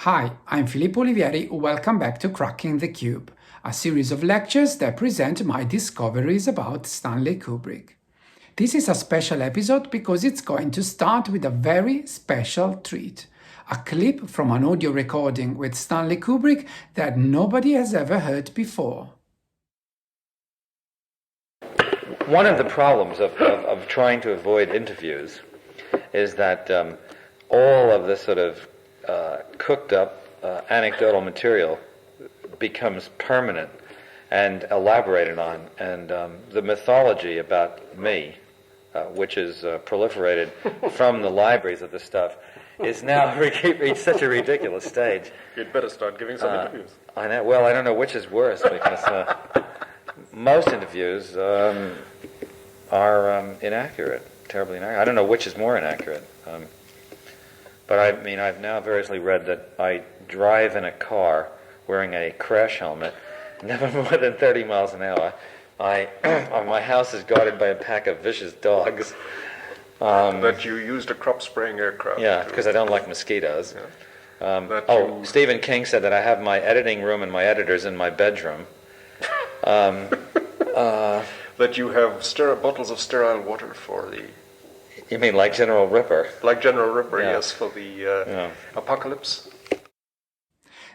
Hi, I'm Filippo Olivieri. Welcome back to Cracking the Cube, a series of lectures that present my discoveries about Stanley Kubrick. This is a special episode because it's going to start with a very special treat, a clip from an audio recording with Stanley Kubrick that nobody has ever heard before. One of the problems of trying to avoid interviews is that all of this sort of cooked up anecdotal material becomes permanent and elaborated on, and the mythology about me, which is proliferated from the libraries of this stuff, is now reached such a ridiculous stage. You'd better start giving some interviews. I know. Well, I don't know which is worse, because most interviews are inaccurate, terribly inaccurate. I don't know which is more inaccurate. But I mean, I've now variously read that I drive in a car wearing a crash helmet, never more than 30 miles an hour. My house is guarded by a pack of vicious dogs. That you used a crop-spraying aircraft. Yeah, because I don't like mosquitoes. Yeah. Stephen King said that I have my editing room and my editors in my bedroom. That you have bottles of sterile water for the... You mean like General Ripper? Like General Ripper, Yeah. yes, for the apocalypse.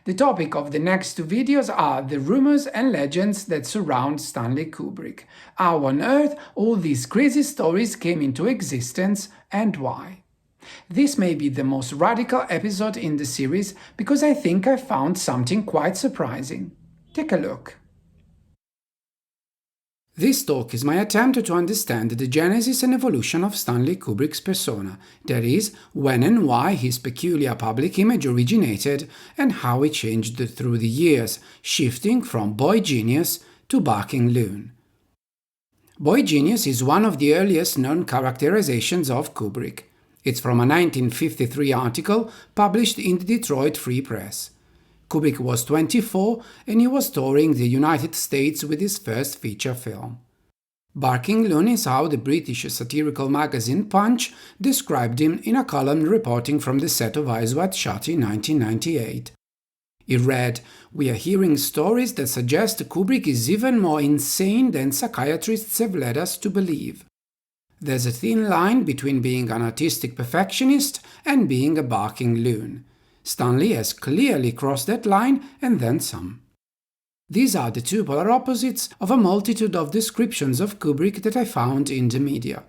The topic of the next two videos are the rumors and legends that surround Stanley Kubrick, how on earth all these crazy stories came into existence and why. This may be the most radical episode in the series because I think I found something quite surprising. Take a look. This talk is my attempt to understand the genesis and evolution of Stanley Kubrick's persona, that is, when and why his peculiar public image originated and how it changed through the years, shifting from boy genius to barking loon. Boy genius is one of the earliest known characterizations of Kubrick. It's from a 1953 article published in the Detroit Free Press. Kubrick was 24 and he was touring the United States with his first feature film. Barking Loon is how the British satirical magazine Punch described him in a column reporting from the set of Eyes Wide Shut in 1998. It read, "We are hearing stories that suggest Kubrick is even more insane than psychiatrists have led us to believe. There's a thin line between being an artistic perfectionist and being a barking loon. Stanley has clearly crossed that line and then some." These are the two polar opposites of a multitude of descriptions of Kubrick that I found in the media.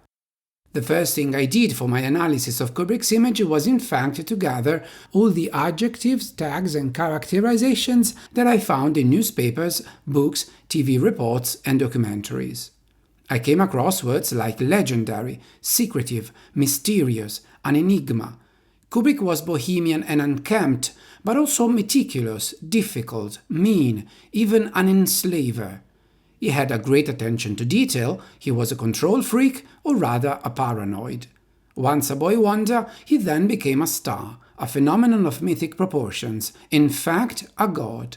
The first thing I did for my analysis of Kubrick's image was in fact to gather all the adjectives, tags and characterizations that I found in newspapers, books, TV reports and documentaries. I came across words like legendary, secretive, mysterious, an enigma. Kubrick was bohemian and unkempt, but also meticulous, difficult, mean, even an enslaver. He had a great attention to detail, he was a control freak, or rather a paranoid. Once a boy wonder, he then became a star, a phenomenon of mythic proportions, in fact, a god.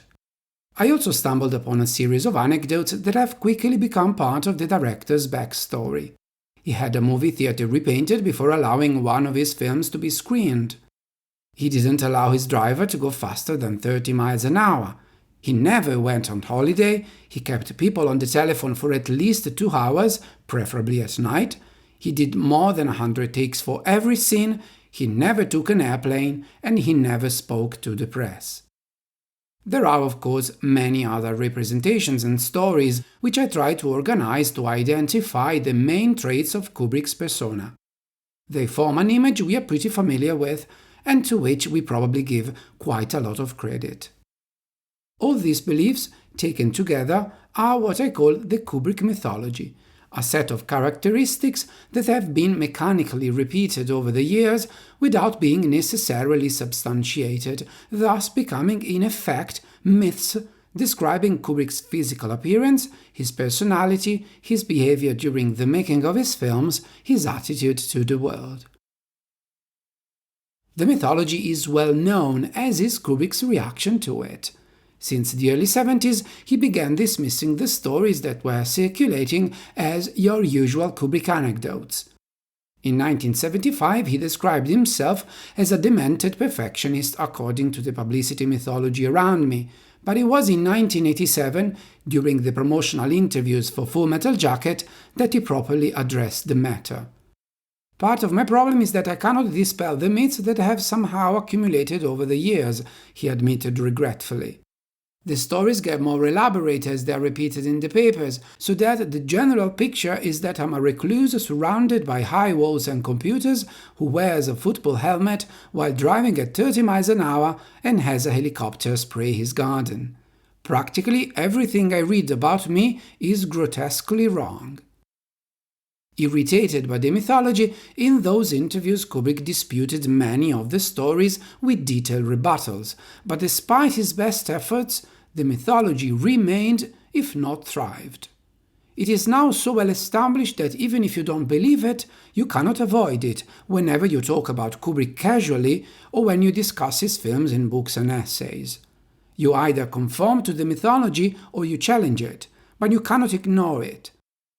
I also stumbled upon a series of anecdotes that have quickly become part of the director's backstory. He had a movie theater repainted before allowing one of his films to be screened. He didn't allow his driver to go faster than 30 miles an hour. He never went on holiday. He kept people on the telephone for at least 2 hours, preferably at night. He did more than 100 takes for every scene. He never took an airplane, and he never spoke to the press. There are, of course, many other representations and stories which I try to organize to identify the main traits of Kubrick's persona. They form an image we are pretty familiar with and to which we probably give quite a lot of credit. All these beliefs, taken together, are what I call the Kubrick Mythology, a set of characteristics that have been mechanically repeated over the years without being necessarily substantiated, thus becoming in effect myths describing Kubrick's physical appearance, his personality, his behavior during the making of his films, his attitude to the world. The mythology is well known, as is Kubrick's reaction to it. Since the early 70s, he began dismissing the stories that were circulating as your usual Kubrick anecdotes. In 1975, he described himself as a demented perfectionist according to the publicity mythology around me, but it was in 1987, during the promotional interviews for Full Metal Jacket, that he properly addressed the matter. Part of my problem is that I cannot dispel the myths that have somehow accumulated over the years, he admitted regretfully. The stories get more elaborate as they are repeated in the papers, so that the general picture is that I'm a recluse surrounded by high walls and computers who wears a football helmet while driving at 30 miles an hour and has a helicopter spray his garden. Practically everything I read about me is grotesquely wrong. Irritated by the mythology, in those interviews Kubrick disputed many of the stories with detailed rebuttals, but despite his best efforts, the mythology remained, if not thrived. It is now so well established that even if you don't believe it, you cannot avoid it whenever you talk about Kubrick casually or when you discuss his films in books and essays. You either conform to the mythology or you challenge it, but you cannot ignore it.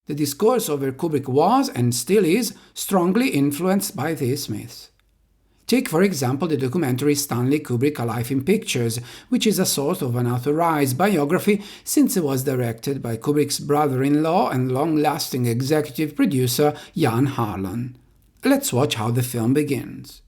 The discourse over Kubrick was, and still is, strongly influenced by these myths. Take, for example, the documentary Stanley Kubrick A Life in Pictures, which is a sort of unauthorized biography since it was directed by Kubrick's brother-in-law and long-lasting executive producer Jan Harlan. Let's watch how the film begins.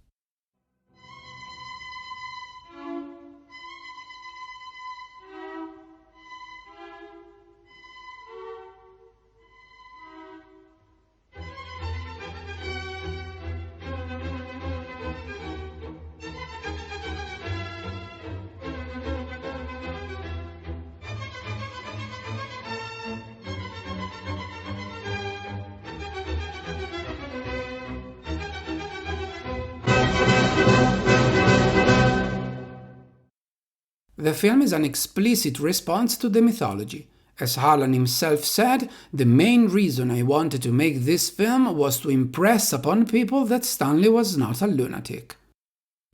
The film is an explicit response to the mythology. As Harlan himself said, the main reason I wanted to make this film was to impress upon people that Stanley was not a lunatic.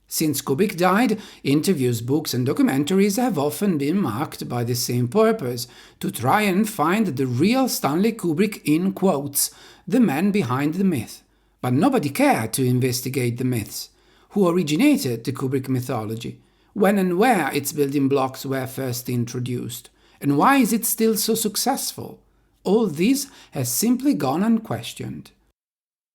Since Kubrick died, interviews, books and documentaries have often been marked by the same purpose, to try and find the real Stanley Kubrick in quotes, the man behind the myth. But nobody cared to investigate the myths. Who originated the Kubrick mythology? When and where its building blocks were first introduced, and why is it still so successful? All this has simply gone unquestioned.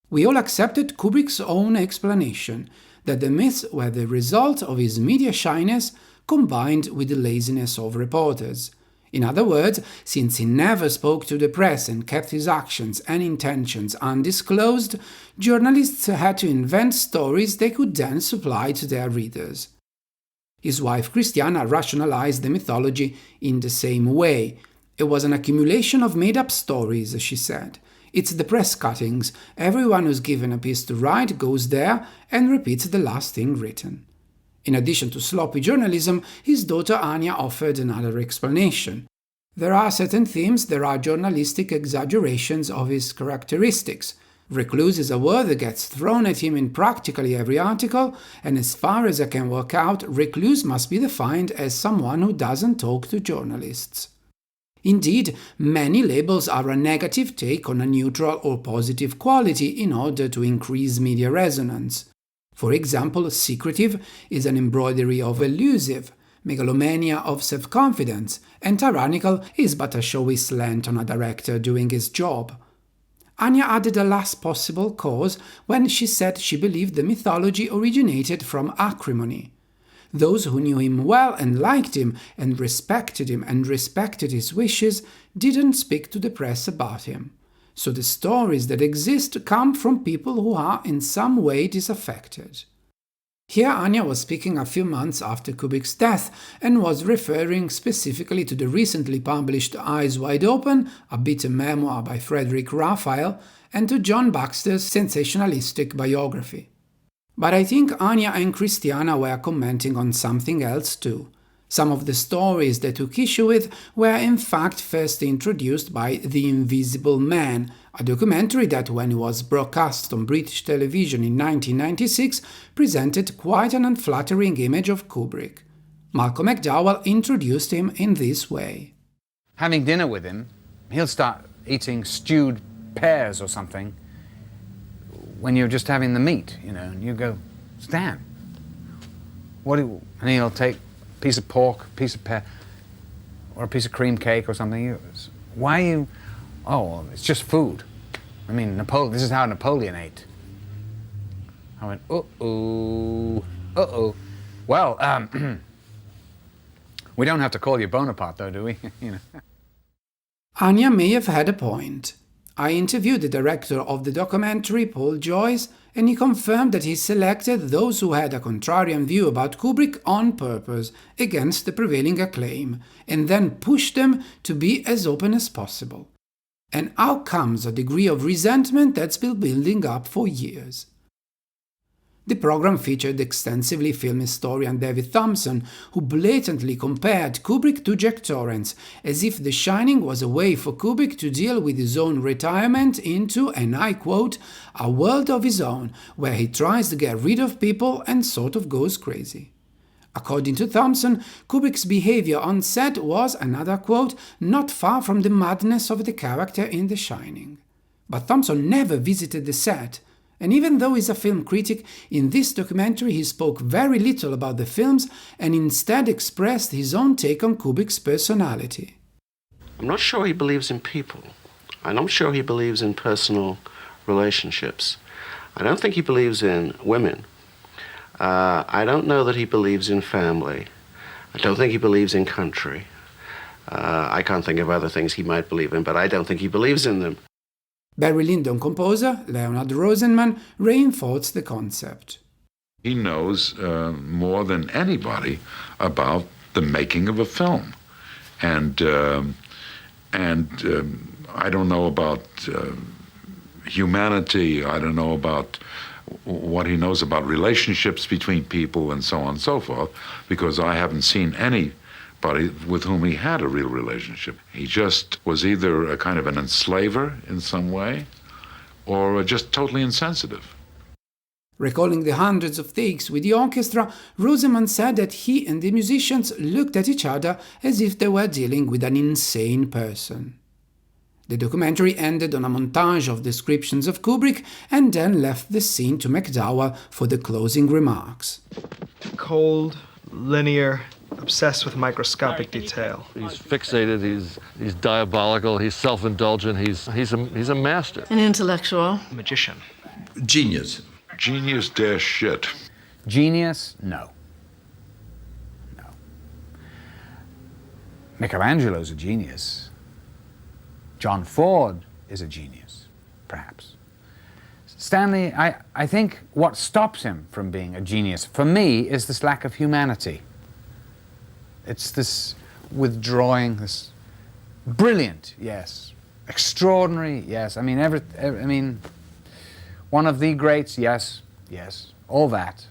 We all accepted Kubrick's own explanation, that the myths were the result of his media shyness combined with the laziness of reporters. In other words, since he never spoke to the press and kept his actions and intentions undisclosed, journalists had to invent stories they could then supply to their readers. His wife Christiana rationalized the mythology in the same way. It was an accumulation of made-up stories, she said. It's the press cuttings. Everyone who's given a piece to write goes there and repeats the last thing written. In addition to sloppy journalism, his daughter Anya offered another explanation. There are certain themes, there are journalistic exaggerations of his characteristics. Recluse is a word that gets thrown at him in practically every article, and as far as I can work out, recluse must be defined as someone who doesn't talk to journalists. Indeed, many labels are a negative take on a neutral or positive quality in order to increase media resonance. For example, secretive is an embroidery of elusive, megalomania of self-confidence, and tyrannical is but a showy slant on a director doing his job. Anya added a last possible cause when she said she believed the mythology originated from acrimony. Those who knew him well and liked him and respected his wishes didn't speak to the press about him. So the stories that exist come from people who are in some way disaffected. Here Anya was speaking a few months after Kubrick's death and was referring specifically to the recently published Eyes Wide Open, a bitter memoir by Frederick Raphael, and to John Baxter's sensationalistic biography. But I think Anya and Christiana were commenting on something else too. Some of the stories they took issue with were in fact first introduced by The Invisible Man, a documentary that, when it was broadcast on British television in 1996, presented quite an unflattering image of Kubrick. Malcolm McDowell introduced him in this way. Having dinner with him, he'll start eating stewed pears or something when you're just having the meat, you know, and you go, Stan, and he'll take a piece of pork, a piece of or a piece of cream cake or something. Why are you, oh, it's just food. I mean, this is how Napoleon ate. I went, uh-oh. Well, we don't have to call you Bonaparte, though, do we? You know. Anya may have had a point. I interviewed the director of the documentary, Paul Joyce, and he confirmed that he selected those who had a contrarian view about Kubrick on purpose, against the prevailing acclaim, and then pushed them to be as open as possible. And out comes a degree of resentment that's been building up for years. The program featured extensively film historian David Thompson, who blatantly compared Kubrick to Jack Torrance, as if The Shining was a way for Kubrick to deal with his own retirement into, and I quote, a world of his own, where he tries to get rid of people and sort of goes crazy. According to Thompson, Kubrick's behavior on set was, another quote, not far from the madness of the character in The Shining. But Thompson never visited the set. And even though he's a film critic, in this documentary he spoke very little about the films and instead expressed his own take on Kubrick's personality. I'm not sure he believes in people. I'm not sure he believes in personal relationships. I don't think he believes in women. I don't know that he believes in family. I don't think he believes in country. I can't think of other things he might believe in, but I don't think he believes in them. Barry Lyndon composer Leonard Rosenman reinforced the concept. He knows more than anybody about the making of a film. And I don't know about humanity. I don't know about what he knows about relationships between people and so on and so forth, because I haven't seen anybody with whom he had a real relationship. He just was either a kind of an enslaver in some way or just totally insensitive. Recalling the hundreds of takes with the orchestra, Rosenman said that he and the musicians looked at each other as if they were dealing with an insane person. The documentary ended on a montage of descriptions of Kubrick and then left the scene to McDowell for the closing remarks. Cold, linear, obsessed with microscopic detail. He's fixated, he's diabolical, he's self-indulgent, he's a master. An intellectual. Magician. Genius. Genius dash shit. Genius? No. No. Michelangelo's a genius. John Ford is a genius, perhaps. Stanley, I think what stops him from being a genius, for me, is this lack of humanity. It's this withdrawing, this brilliant, yes. Extraordinary, yes. I mean, one of the greats, yes, yes, all that.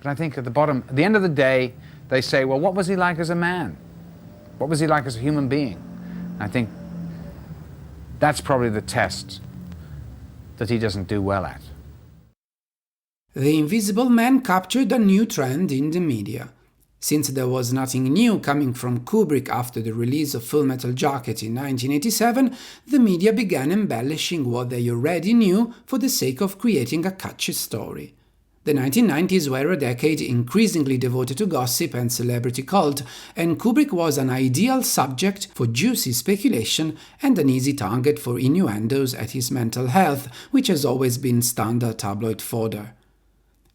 But I think at the end of the day, they say, well, what was he like as a man? What was he like as a human being? I think that's probably the test that he doesn't do well at. The Invisible Man captured a new trend in the media. Since there was nothing new coming from Kubrick after the release of Full Metal Jacket in 1987, the media began embellishing what they already knew for the sake of creating a catchy story. The 1990s were a decade increasingly devoted to gossip and celebrity cult, and Kubrick was an ideal subject for juicy speculation and an easy target for innuendos at his mental health, which has always been standard tabloid fodder.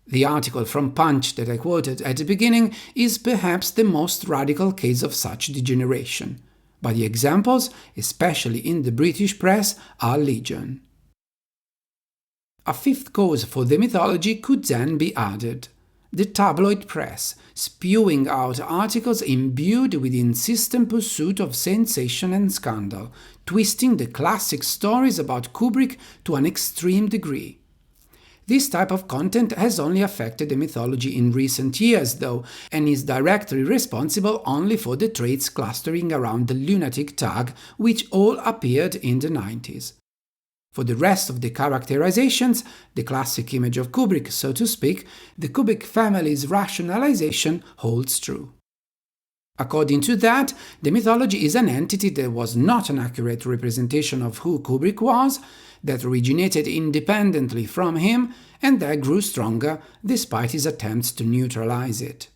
The article from Punch that I quoted at the beginning is perhaps the most radical case of such degeneration, but the examples, especially in the British press, are legion. A fifth cause for the mythology could then be added: the tabloid press, spewing out articles imbued with the insistent pursuit of sensation and scandal, twisting the classic stories about Kubrick to an extreme degree. This type of content has only affected the mythology in recent years, though, and is directly responsible only for the traits clustering around the lunatic tag, which all appeared in the 90s. For the rest of the characterizations, the classic image of Kubrick, so to speak, the Kubrick family's rationalisation holds true. According to that, the mythology is an entity that was not an accurate representation of who Kubrick was, that originated independently from him and that grew stronger despite his attempts to neutralize it.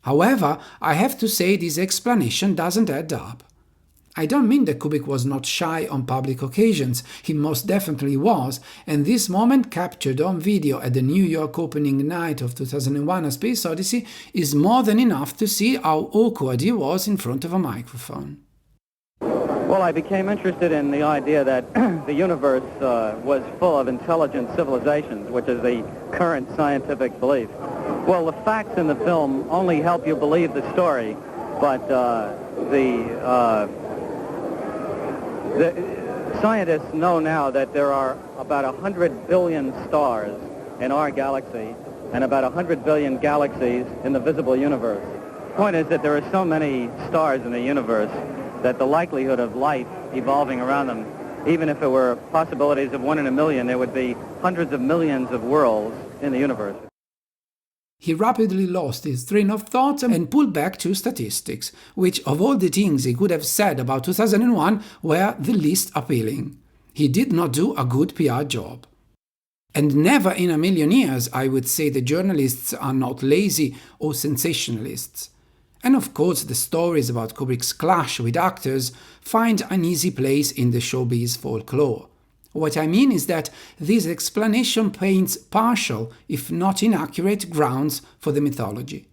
However, I have to say this explanation doesn't add up. I don't mean that Kubrick was not shy on public occasions. He most definitely was, and this moment captured on video at the New York opening night of 2001 A Space Odyssey is more than enough to see how awkward he was in front of a microphone. Well, I became interested in the idea that the universe was full of intelligent civilizations, which is the current scientific belief. Well, the facts in the film only help you believe the story, but the scientists know now that there are about 100 billion stars in our galaxy and about 100 billion galaxies in the visible universe. The point is that there are so many stars in the universe that the likelihood of life evolving around them, even if it were possibilities of 1 in a million, there would be hundreds of millions of worlds in the universe. He rapidly lost his train of thought and pulled back to statistics, which, of all the things he could have said about 2001, were the least appealing. He did not do a good PR job. And never in a million years I would say the journalists are not lazy or sensationalists. And of course the stories about Kubrick's clash with actors find an easy place in the showbiz folklore. What I mean is that this explanation paints partial, if not inaccurate, grounds for the mythology.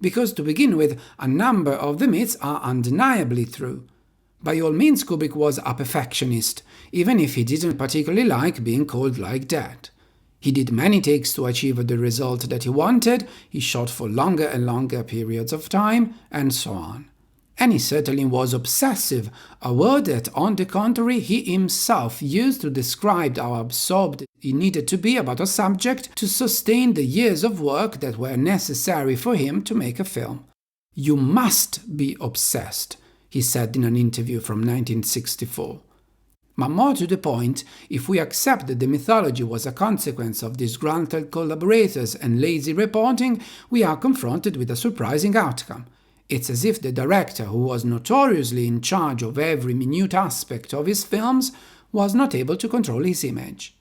Because to begin with, a number of the myths are undeniably true. By all means, Kubrick was a perfectionist, even if he didn't particularly like being called like that. He did many takes to achieve the result that he wanted, he shot for longer and longer periods of time, and so on. And he certainly was obsessive, a word that, on the contrary, he himself used to describe how absorbed he needed to be about a subject to sustain the years of work that were necessary for him to make a film. "You must be obsessed," he said in an interview from 1964. But more to the point, if we accept that the mythology was a consequence of disgruntled collaborators and lazy reporting, we are confronted with a surprising outcome. It's as if the director, who was notoriously in charge of every minute aspect of his films, was not able to control his image.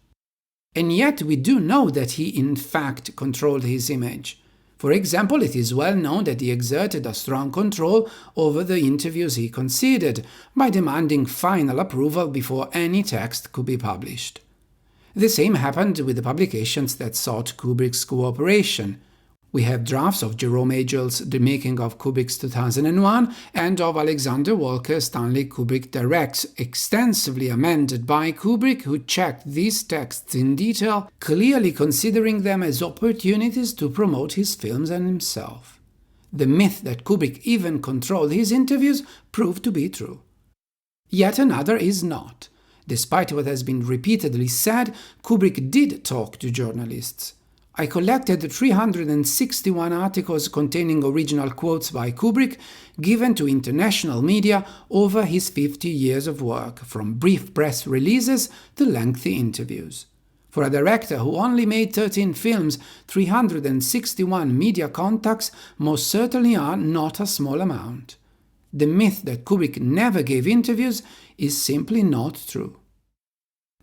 And yet we do know that he in fact controlled his image. For example, it is well known that he exerted a strong control over the interviews he conceded, by demanding final approval before any text could be published. The same happened with the publications that sought Kubrick's cooperation. We have drafts of Jerome Agel's The Making of Kubrick's 2001 and of Alexander Walker's Stanley Kubrick Directs, extensively amended by Kubrick, who checked these texts in detail, clearly considering them as opportunities to promote his films and himself. The myth that Kubrick even controlled his interviews proved to be true. Yet another is not. Despite what has been repeatedly said, Kubrick did talk to journalists. I collected 361 articles containing original quotes by Kubrick given to international media over his 50 years of work, from brief press releases to lengthy interviews. For a director who only made 13 films, 361 media contacts most certainly are not a small amount. The myth that Kubrick never gave interviews is simply not true.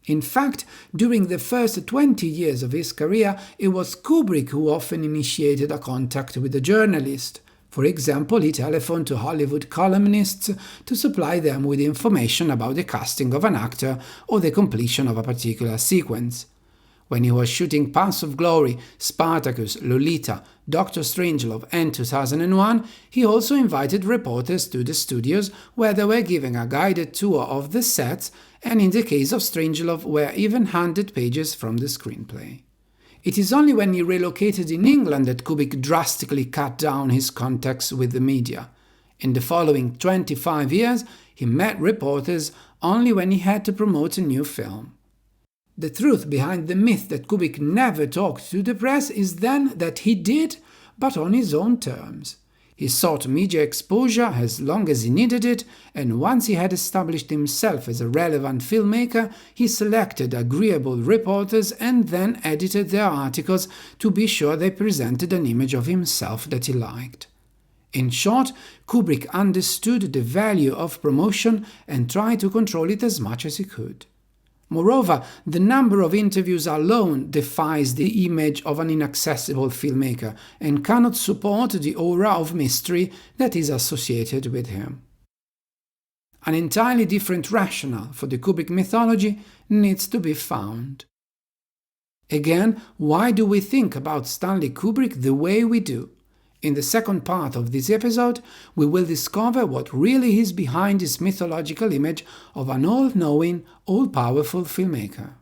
In fact, during the first 20 years of his career, it was Kubrick who often initiated a contact with a journalist. For example, he telephoned to Hollywood columnists to supply them with information about the casting of an actor or the completion of a particular sequence. When he was shooting Paths of Glory, Spartacus, Lolita, Dr. Strangelove and 2001, he also invited reporters to the studios where they were giving a guided tour of the sets, and in the case of Strangelove were even handed pages from the screenplay. It is only when he relocated in England that Kubrick drastically cut down his contacts with the media. In the following 25 years, he met reporters only when he had to promote a new film. The truth behind the myth that Kubrick never talked to the press is then that he did, but on his own terms. He sought media exposure as long as he needed it, and once he had established himself as a relevant filmmaker, he selected agreeable reporters and then edited their articles to be sure they presented an image of himself that he liked. In short, Kubrick understood the value of promotion and tried to control it as much as he could. Moreover, the number of interviews alone defies the image of an inaccessible filmmaker and cannot support the aura of mystery that is associated with him. An entirely different rationale for the Kubrick mythology needs to be found. Again, why do we think about Stanley Kubrick the way we do? In the second part of this episode, we will discover what really is behind this mythological image of an all-knowing, all-powerful filmmaker.